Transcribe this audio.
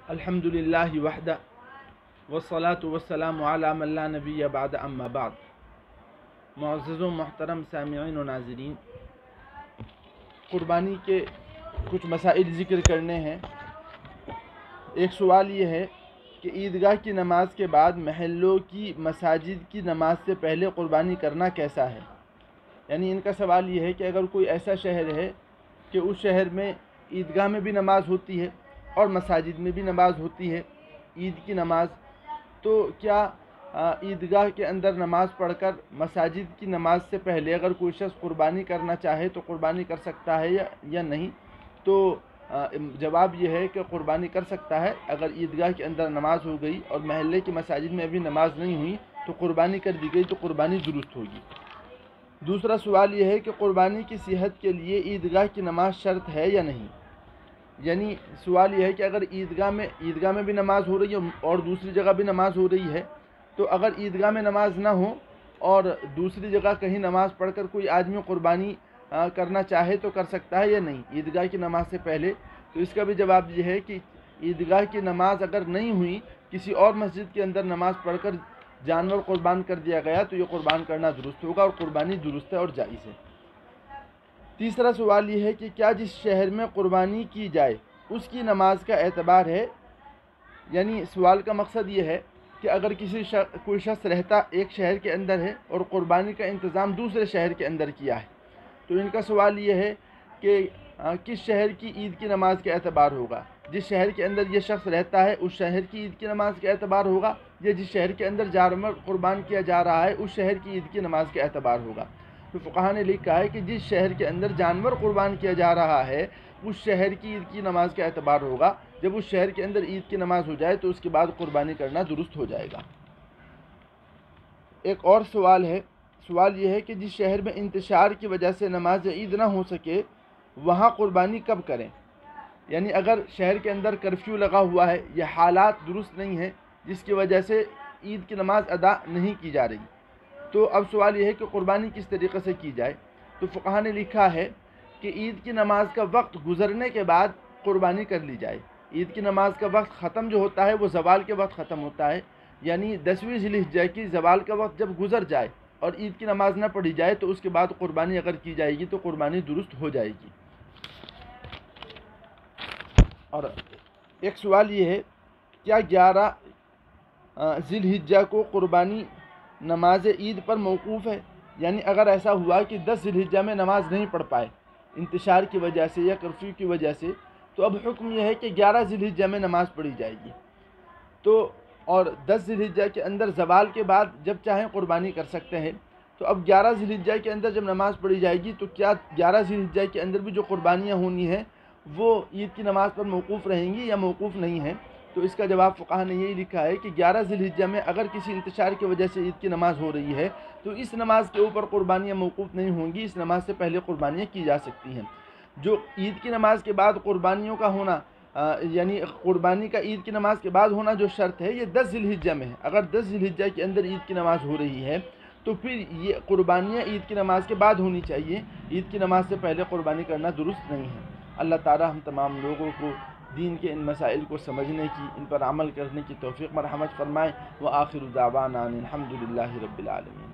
الحمدللہ وحدہ والصلاة والسلام علی من لا نبی بعد اما بعد۔ معزز و محترم سامعین و ناظرین، قربانی کے کچھ مسائل ذکر کرنے ہیں۔ ایک سوال یہ ہے کہ عیدگاہ کی نماز کے بعد محلوں کی مساجد کی نماز سے پہلے قربانی کرنا کیسا ہے؟ یعنی ان کا سوال یہ ہے کہ اگر کوئی ایسا شہر ہے کہ اس شہر میں عیدگاہ میں بھی نماز ہوتی ہے اور مساجد میں بھی نماز ہوتی ہے عید کی نماز، تو کیا عیدگاہ کے اندر نماز پڑھ کر مساجد کی نماز سے پہلے اگر کوئی شخص قربانی کرنا چاہے تو قربانی کر سکتا ہے یا نہیں؟ تو جواب یہ ہے کہ قربانی کر سکتا ہے۔ اگر عیدگاہ کے اندر نماز ہو گئی اور محلے کی مساجد میں ابھی نماز نہیں ہوئی تو قربانی کر دی گئی تو قربانی درست ہوگی۔ دوسرا سوال یہ ہے کہ قربانی کی صحت کے لیے عیدگاہ کی نماز شرط ہے یا نہیں؟ یعنی سوال یہ ہے کہ اگر عیدگاہ میں بھی نماز ہو رہی ہے اور دوسری جگہ بھی نماز ہو رہی ہے، تو اگر عیدگاہ میں نماز نہ ہو اور دوسری جگہ کہیں نماز پڑھ کر کوئی آدمی قربانی کرنا چاہے تو کر سکتا ہے یا نہیں عیدگاہ کی نماز سے پہلے؟ تو اس کا بھی جواب یہ ہے کہ عیدگاہ کی نماز اگر نہیں ہوئی، کسی اور مسجد کے اندر نماز پڑھ کر جانور قربان کر دیا گیا تو یہ قربان کرنا درست ہوگا اور قربانی درست ہے اور جائز ہے۔ تیسرا سوال یہ ہے کہ کیا جس شہر میں قربانی کی جائے اس کی نماز کا اعتبار ہے؟ یعنی سوال کا مقصد یہ ہے کہ اگر کوئی شخص رہتا ایک شہر کے اندر ہے اور قربانی کا انتظام دوسرے شہر کے اندر کیا ہے، تو ان کا سوال یہ ہے کہ کس شہر کی عید کی نماز کا اعتبار ہوگا؟ جس شہر کے اندر یہ شخص رہتا ہے اس شہر کی عید کی نماز کا اعتبار ہوگا، یا جس شہر کے اندر جانور قربان کیا جا رہا ہے اس شہر کی عید کی نماز کا اعتبار ہوگا؟ تو فقہا نے لکھا ہے کہ جس شہر کے اندر جانور قربان کیا جا رہا ہے اس شہر کی عید کی نماز کا اعتبار ہوگا۔ جب اس شہر کے اندر عید کی نماز ہو جائے تو اس کے بعد قربانی کرنا درست ہو جائے گا۔ ایک اور سوال یہ ہے کہ جس شہر میں انتشار کی وجہ سے نماز عید نہ ہو سکے وہاں قربانی کب کریں؟ یعنی اگر شہر کے اندر کرفیو لگا ہوا ہے یا حالات درست نہیں ہیں جس کی وجہ سے عید کی نماز ادا نہیں کی جا رہی، تو اب سوال یہ ہے کہ قربانی کس طریقے سے کی جائے؟ تو فقہا نے لکھا ہے کہ عید کی نماز کا وقت گزرنے کے بعد قربانی کر لی جائے۔ عید کی نماز کا وقت ختم جو ہوتا ہے وہ زوال کے وقت ختم ہوتا ہے، یعنی 10ویں ذی الحجہ کی زوال کا وقت جب گزر جائے اور عید کی نماز نہ پڑھی جائے تو اس کے بعد قربانی اگر کی جائے گی تو قربانی درست ہو جائے گی۔ اور ایک سوال یہ ہے کیا 11 ذی الحجہ کو قربانی نماز عید پر موقوف ہے؟ یعنی اگر ایسا ہوا کہ 10 ذی الحجہ میں نماز نہیں پڑھ پائے انتشار کی وجہ سے یا کرفیو کی وجہ سے، تو اب حکم یہ ہے کہ 11 ذی الحجہ میں نماز پڑھی جائے گی۔ تو اور 10 ذی الحجہ کے اندر زوال کے بعد جب چاہیں قربانی کر سکتے ہیں۔ تو اب 11 ذی الحجہ کے اندر جب نماز پڑھی جائے گی تو کیا 11 ذی الحجہ کے اندر بھی جو قربانیاں ہونی ہیں وہ عید کی نماز پر موقوف رہیں گی یا موقوف نہیں ہیں؟ تو اس کا جواب فقہا نے یہی لکھا ہے کہ 11 ذی الحجہ میں اگر کسی انتشار کی وجہ سے عید کی نماز ہو رہی ہے تو اس نماز کے اوپر قربانیاں موقوف نہیں ہوں گی، اس نماز سے پہلے قربانیاں کی جا سکتی ہیں۔ جو عید کی نماز کے بعد قربانیوں کا ہونا یعنی قربانی کا عید کی نماز کے بعد ہونا جو شرط ہے یہ 10 ذی الحجہ میں ہے۔ اگر 10 ذی الحجہ کے اندر عید کی نماز ہو رہی ہے تو پھر یہ قربانیاں عید کی نماز کے بعد ہونی چاہیے، عید کی نماز سے پہلے قربانی کرنا درست نہیں ہے۔ اللہ تعالی ہم تمام لوگوں کو دین کے ان مسائل کو سمجھنے کی، ان پر عمل کرنے کی توفیق مرحمت فرمائے۔ وآخر دعوانا الحمدللہ رب العالمین۔